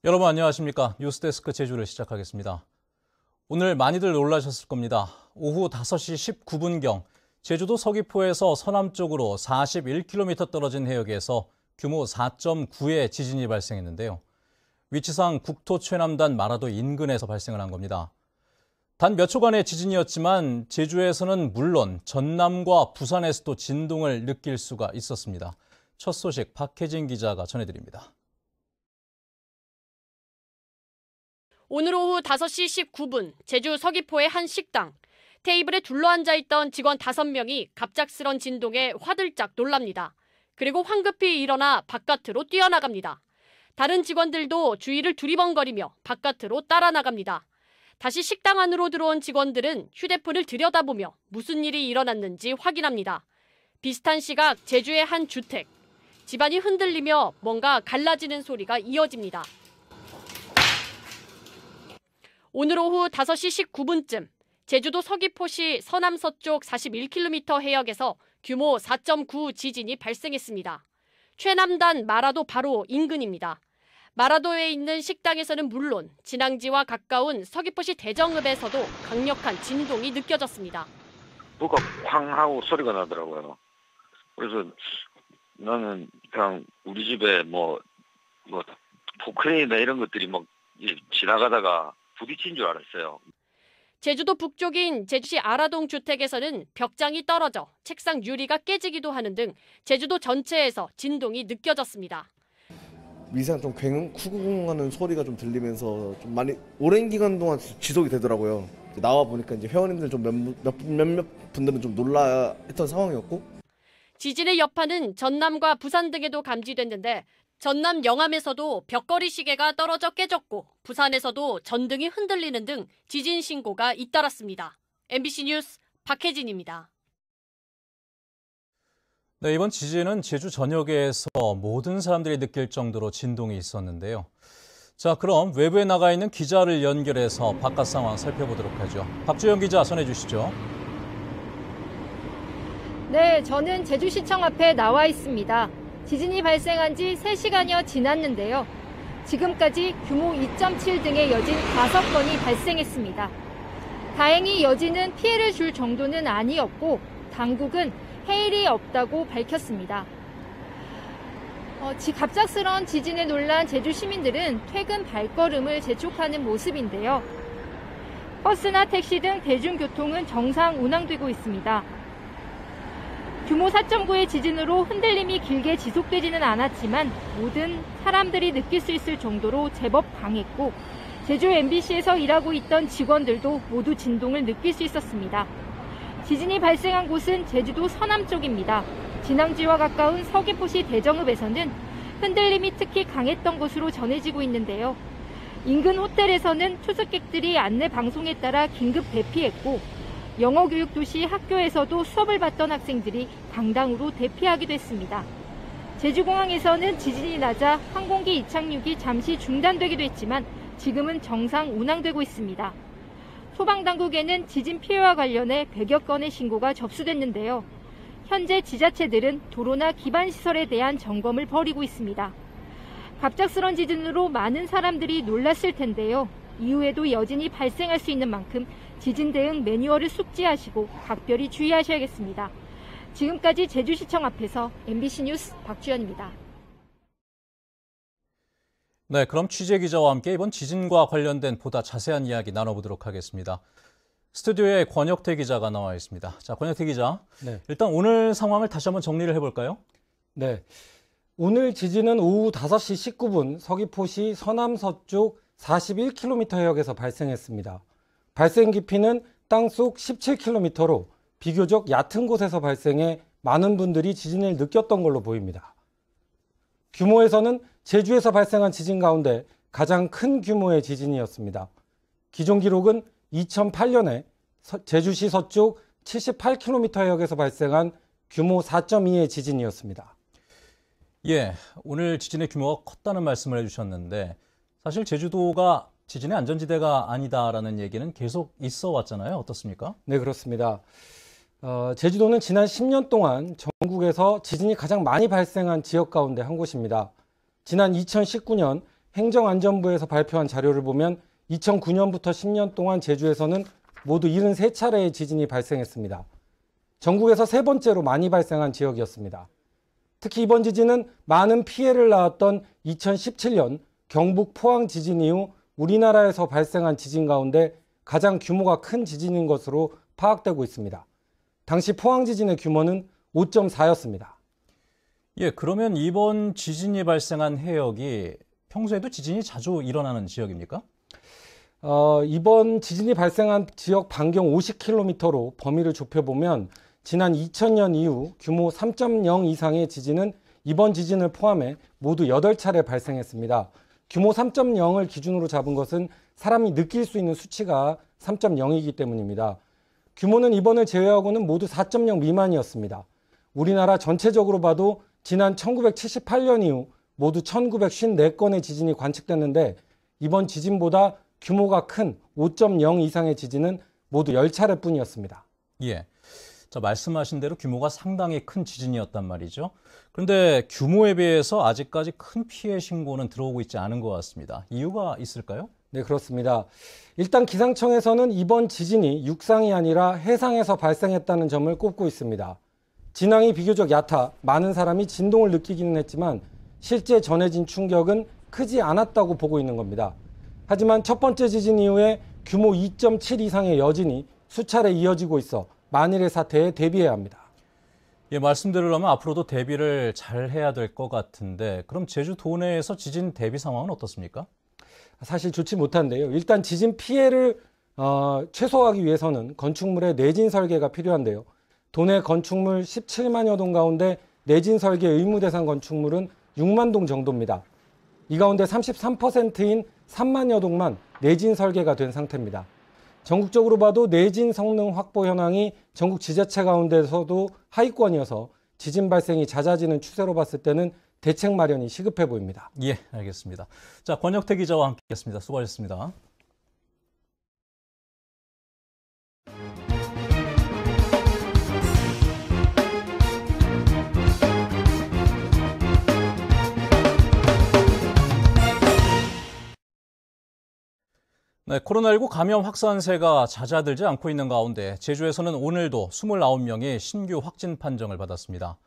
여러분 안녕하십니까? 뉴스데스크 제주를 시작하겠습니다. 오늘 많이들 놀라셨을 겁니다. 오후 5시 19분경 제주도 서귀포에서 서남쪽으로 41km 떨어진 해역에서 규모 4.9의 지진이 발생했는데요. 위치상 국토 최남단 마라도 인근에서 발생을 한 겁니다. 단 몇 초간의 지진이었지만 제주에서는 물론 전남과 부산에서도 진동을 느낄 수가 있었습니다. 첫 소식 박혜진 기자가 전해드립니다. 오늘 오후 5시 19분 제주 서귀포의 한 식당. 테이블에 둘러앉아 있던 직원 5명이 갑작스런 진동에 화들짝 놀랍니다. 그리고 황급히 일어나 바깥으로 뛰어나갑니다. 다른 직원들도 주위를 두리번거리며 바깥으로 따라 나갑니다. 다시 식당 안으로 들어온 직원들은 휴대폰을 들여다보며 무슨 일이 일어났는지 확인합니다. 비슷한 시각 제주의 한 주택. 집안이 흔들리며 뭔가 갈라지는 소리가 이어집니다. 오늘 오후 5시 19분쯤 제주도 서귀포시 서남서쪽 41km 해역에서 규모 4.9 지진이 발생했습니다. 최남단 마라도 바로 인근입니다. 마라도에 있는 식당에서는 물론 진앙지와 가까운 서귀포시 대정읍에서도 강력한 진동이 느껴졌습니다. 뭐가 쾅 하고 소리가 나더라고요. 그래서 나는 그냥 우리 집에 뭐 포크레인이나 이런 것들이 막 지나가다가 부딪힌 줄 알았어요. 제주도 북쪽인 제주시 아라동 주택에서는 벽장이 떨어져 책상 유리가 깨지기도 하는 등 제주도 전체에서 진동이 느껴졌습니다. 미세한 좀 쿵쿵하는 소리가 좀 들리면서 좀 많이 오랜 기간 동안 지속이 되더라고요. 나와 보니까 이제 회원님들 좀 몇몇 분들은 좀 놀라했던 상황이었고. 지진의 여파는 전남과 부산 등에도 감지됐는데 전남 영암에서도 벽걸이 시계가 떨어져 깨졌고 부산에서도 전등이 흔들리는 등 지진 신고가 잇따랐습니다. MBC 뉴스 박혜진입니다. 네, 이번 지진은 제주 전역에서 모든 사람들이 느낄 정도로 진동이 있었는데요. 자, 그럼 외부에 나가 있는 기자를 연결해서 바깥 상황 살펴보도록 하죠. 박주영 기자 전해주시죠. 네, 저는 제주시청 앞에 나와 있습니다. 지진이 발생한 지 3시간여 지났는데요. 지금까지 규모 2.7 등의 여진 5건이 발생했습니다. 다행히 여진은 피해를 줄 정도는 아니었고 당국은 해일이 없다고 밝혔습니다. 갑작스러운 지진에 놀란 제주 시민들은 퇴근 발걸음을 재촉하는 모습인데요. 버스나 택시 등 대중교통은 정상 운항되고 있습니다. 규모 4.9의 지진으로 흔들림이 길게 지속되지는 않았지만 모든 사람들이 느낄 수 있을 정도로 제법 강했고 제주 MBC에서 일하고 있던 직원들도 모두 진동을 느낄 수 있었습니다. 지진이 발생한 곳은 제주도 서남쪽입니다. 진앙지와 가까운 서귀포시 대정읍에서는 흔들림이 특히 강했던 것으로 전해지고 있는데요. 인근 호텔에서는 투숙객들이 안내 방송에 따라 긴급 대피했고 영어 교육 도시 학교에서도 수업을 받던 학생들이 강당으로 대피하기도 했습니다. 제주공항에서는 지진이 나자 항공기 이착륙이 잠시 중단되기도 했지만 지금은 정상 운항되고 있습니다. 소방당국에는 지진 피해와 관련해 100여 건의 신고가 접수됐는데요. 현재 지자체들은 도로나 기반시설에 대한 점검을 벌이고 있습니다. 갑작스런 지진으로 많은 사람들이 놀랐을 텐데요. 이후에도 여진이 발생할 수 있는 만큼 지진 대응 매뉴얼을 숙지하시고 각별히 주의하셔야겠습니다. 지금까지 제주시청 앞에서 MBC 뉴스 박주연입니다. 네, 그럼 취재기자와 함께 이번 지진과 관련된 보다 자세한 이야기 나눠보도록 하겠습니다. 스튜디오에 권혁태 기자가 나와 있습니다. 자, 권혁태 기자, 네. 일단 오늘 상황을 다시 한번 정리를 해볼까요? 네, 오늘 지진은 오후 5시 19분 서귀포시 서남서쪽 41km 해역에서 발생했습니다. 발생 깊이는 땅속 17km로 비교적 얕은 곳에서 발생해 많은 분들이 지진을 느꼈던 걸로 보입니다. 규모에서는 제주에서 발생한 지진 가운데 가장 큰 규모의 지진이었습니다. 기존 기록은 2008년에 제주시 서쪽 78km 해역에서 발생한 규모 4.2의 지진이었습니다. 예, 오늘 지진의 규모가 컸다는 말씀을 해주셨는데 사실 제주도가 지진의 안전지대가 아니다라는 얘기는 계속 있어 왔잖아요. 어떻습니까? 네, 그렇습니다. 제주도는 지난 10년 동안 전국에서 지진이 가장 많이 발생한 지역 가운데 한 곳입니다. 지난 2019년 행정안전부에서 발표한 자료를 보면 2009년부터 10년 동안 제주에서는 모두 73차례의 지진이 발생했습니다. 전국에서 세 번째로 많이 발생한 지역이었습니다. 특히 이번 지진은 많은 피해를 낳았던 2017년 경북 포항 지진 이후 우리나라에서 발생한 지진 가운데 가장 규모가 큰 지진인 것으로 파악되고 있습니다. 당시 포항 지진의 규모는 5.4였습니다. 예, 그러면 이번 지진이 발생한 해역이 평소에도 지진이 자주 일어나는 지역입니까? 이번 지진이 발생한 지역 반경 50km로 범위를 좁혀보면 지난 2000년 이후 규모 3.0 이상의 지진은 이번 지진을 포함해 모두 8차례 발생했습니다. 규모 3.0을 기준으로 잡은 것은 사람이 느낄 수 있는 수치가 3.0이기 때문입니다. 규모는 이번을 제외하고는 모두 4.0 미만이었습니다. 우리나라 전체적으로 봐도 지난 1978년 이후 모두 1954건의 지진이 관측됐는데 이번 지진보다 규모가 큰 5.0 이상의 지진은 모두 10차례뿐이었습니다. 예. 자, 말씀하신 대로 규모가 상당히 큰 지진이었단 말이죠. 그런데 규모에 비해서 아직까지 큰 피해 신고는 들어오고 있지 않은 것 같습니다. 이유가 있을까요? 네, 그렇습니다. 일단 기상청에서는 이번 지진이 육상이 아니라 해상에서 발생했다는 점을 꼽고 있습니다. 진앙이 비교적 얕아 많은 사람이 진동을 느끼기는 했지만 실제 전해진 충격은 크지 않았다고 보고 있는 겁니다. 하지만 첫 번째 지진 이후에 규모 2.7 이상의 여진이 수차례 이어지고 있어 만일의 사태에 대비해야 합니다. 예, 말씀드리려면 앞으로도 대비를 잘 해야 될 것 같은데 그럼 제주 도내에서 지진 대비 상황은 어떻습니까? 사실 좋지 못한데요. 일단 지진 피해를 최소화하기 위해서는 건축물의 내진 설계가 필요한데요. 도내 건축물 17만여 동 가운데 내진 설계 의무 대상 건축물은 6만 동 정도입니다. 이 가운데 33%인 3만여 동만 내진 설계가 된 상태입니다. 전국적으로 봐도 내진 성능 확보 현황이 전국 지자체 가운데서도 하위권이어서 지진 발생이 잦아지는 추세로 봤을 때는 대책 마련이 시급해 보입니다. 예, 알겠습니다. 자, 권혁태 기자와 함께했습니다. 수고하셨습니다. 네, 코로나19 감염 확산세가 잦아들지 않고 있는 가운데 제주에서는 오늘도 29명이 신규 확진 판정을 받았습니다.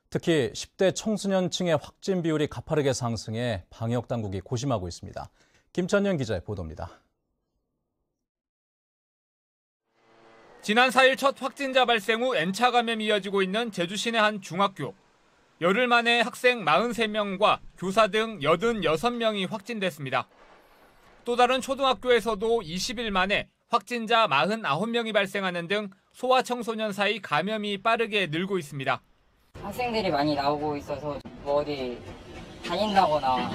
특히 10대 청소년층의 확진 비율이 가파르게 상승해 방역 당국이 고심하고 있습니다. 김찬현 기자의 보도입니다. 지난 4일 첫 확진자 발생 후 N차 감염이 이어지고 있는 제주 시내 한 중학교. 열흘 만에 학생 43명과 교사 등 86명이 확진됐습니다. 또 다른 초등학교에서도 20일 만에 확진자 49명이 발생하는 등 소아청소년 사이 감염이 빠르게 늘고 있습니다. 학생들이 많이 나오고 있어서 뭐 어디 다닌다거나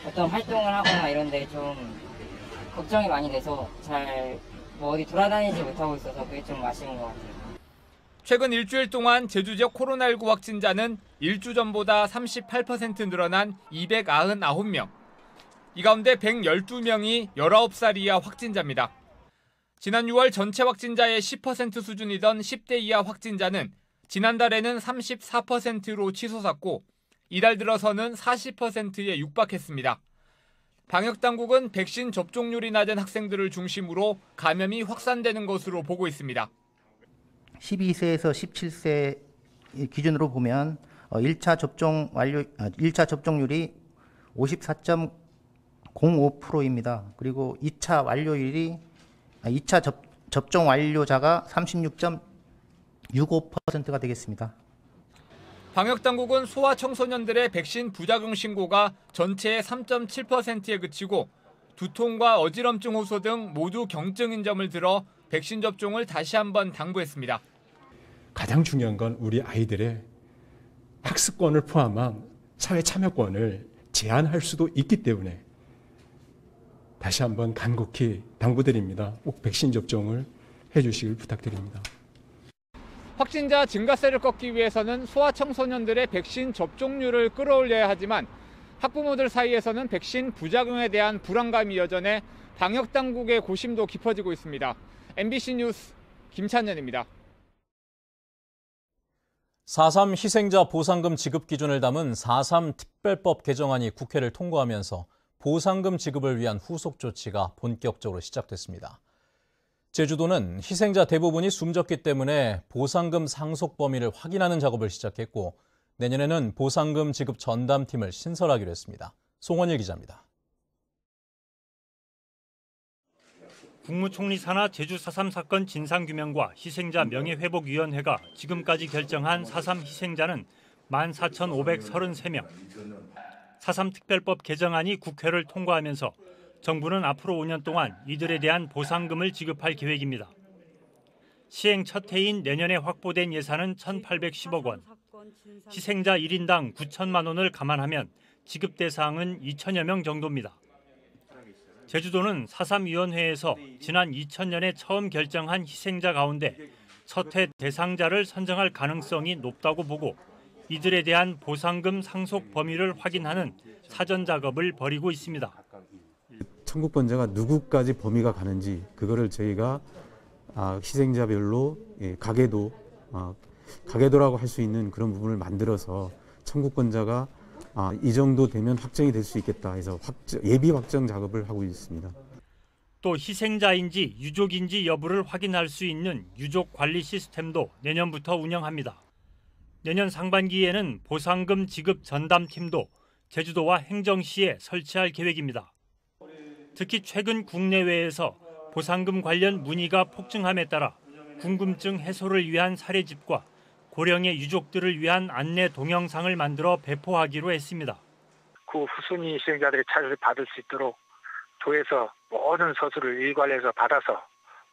어떤 활동을 하거나 이런 데 좀 걱정이 많이 돼서 잘 뭐 어디 돌아다니지 못하고 있어서 그게 좀 아쉬운 것 같아요. 최근 일주일 동안 제주 지역 코로나19 확진자는 일주 전보다 38% 늘어난 299명. 이 가운데 112명이 19살 이하 확진자입니다. 지난 6월 전체 확진자의 10% 수준이던 10대 이하 확진자는 지난달에는 34%로 치솟았고 이달 들어서는 40%에 육박했습니다. 방역당국은 백신 접종률이 낮은 학생들을 중심으로 감염이 확산되는 것으로 보고 있습니다. 12세에서 17세 기준으로 보면 1차 접종률이 54.05%입니다. 그리고 2차 접종 완료자가 36.65%가 되겠습니다. 방역당국은 소아청소년들의 백신 부작용 신고가 전체의 3.7%에 그치고 두통과 어지럼증 호소 등 모두 경증인 점을 들어 백신 접종을 다시 한번 당부했습니다. 가장 중요한 건 우리 아이들의 학습권을 포함한 사회 참여권을 제한할 수도 있기 때문에 다시 한번 간곡히 당부드립니다. 꼭 백신 접종을 해주시길 부탁드립니다. 확진자 증가세를 꺾기 위해서는 소아청소년들의 백신 접종률을 끌어올려야 하지만 학부모들 사이에서는 백신 부작용에 대한 불안감이 여전해 방역당국의 고심도 깊어지고 있습니다. MBC 뉴스 김찬현입니다. 4.3 희생자 보상금 지급 기준을 담은 4.3 특별법 개정안이 국회를 통과하면서 보상금 지급을 위한 후속 조치가 본격적으로 시작됐습니다. 제주도는 희생자 대부분이 숨졌기 때문에 보상금 상속 범위를 확인하는 작업을 시작했고 내년에는 보상금 지급 전담팀을 신설하기로 했습니다. 송원일 기자입니다. 국무총리 산하 제주 4.3 사건 진상규명과 희생자 명예회복위원회가 지금까지 결정한 4.3 희생자는 14,533명. 4.3 특별법 개정안이 국회를 통과하면서 정부는 앞으로 5년 동안 이들에 대한 보상금을 지급할 계획입니다. 시행 첫 해인 내년에 확보된 예산은 1,810억 원. 희생자 1인당 9천만 원을 감안하면 지급 대상은 2천여 명 정도입니다. 제주도는 4.3 위원회에서 지난 2000년에 처음 결정한 희생자 가운데 첫 해 대상자를 선정할 가능성이 높다고 보고 이들에 대한 보상금 상속 범위를 확인하는 사전 작업을 벌이고 있습니다. 청구권자가 누구까지 범위가 가는지 그거를 저희가 희생자별로 가계도라고 할 수 있는 그런 부분을 만들어서 청구권자가 이 정도 되면 확정이 될 수 있겠다 해서 예비 확정 작업을 하고 있습니다. 또 희생자인지 유족인지 여부를 확인할 수 있는 유족 관리 시스템도 내년부터 운영합니다. 내년 상반기에는 보상금 지급 전담팀도 제주도와 행정시에 설치할 계획입니다. 특히 최근 국내외에서 보상금 관련 문의가 폭증함에 따라 궁금증 해소를 위한 사례집과 고령의 유족들을 위한 안내 동영상을 만들어 배포하기로 했습니다. 그 후순위 희생자들이 차를 받을 수 있도록 도에서 모든 서술을 일괄해서 받아서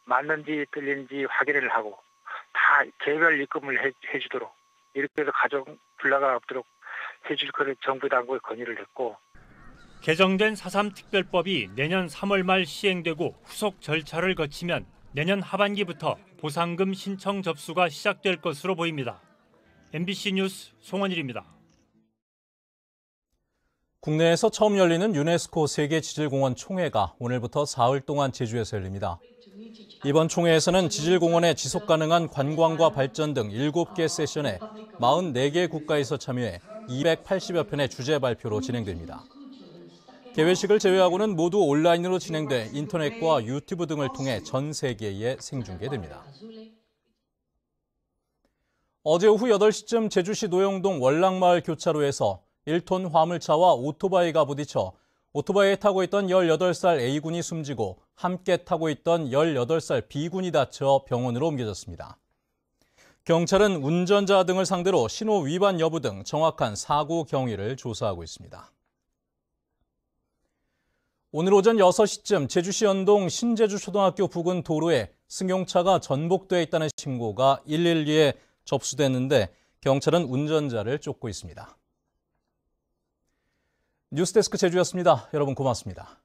맞는지 틀린지 확인을 하고 다 개별 입금을 해주도록 이렇게 해서 가정 불화가 없도록 해줄 것을 정부 당국에 건의를 했고 개정된 4.3 특별법이 내년 3월 말 시행되고 후속 절차를 거치면 내년 하반기부터 보상금 신청 접수가 시작될 것으로 보입니다. MBC 뉴스 송원일입니다. 국내에서 처음 열리는 유네스코 세계지질공원 총회가 오늘부터 사흘 동안 제주에서 열립니다. 이번 총회에서는 지질공원의 지속가능한 관광과 발전 등 7개 세션에 44개 국가에서 참여해 280여 편의 주제 발표로 진행됩니다. 개회식을 제외하고는 모두 온라인으로 진행돼 인터넷과 유튜브 등을 통해 전 세계에 생중계됩니다. 어제 오후 8시쯤 제주시 노영동 월락마을 교차로에서 1톤 화물차와 오토바이가 부딪혀 오토바이에 타고 있던 18살 A군이 숨지고 함께 타고 있던 18살 B군이 다쳐 병원으로 옮겨졌습니다. 경찰은 운전자 등을 상대로 신호 위반 여부 등 정확한 사고 경위를 조사하고 있습니다. 오늘 오전 6시쯤 제주시 연동 신제주초등학교 부근 도로에 승용차가 전복돼 있다는 신고가 112에 접수됐는데 경찰은 운전자를 쫓고 있습니다. 뉴스데스크 제주였습니다. 여러분 고맙습니다.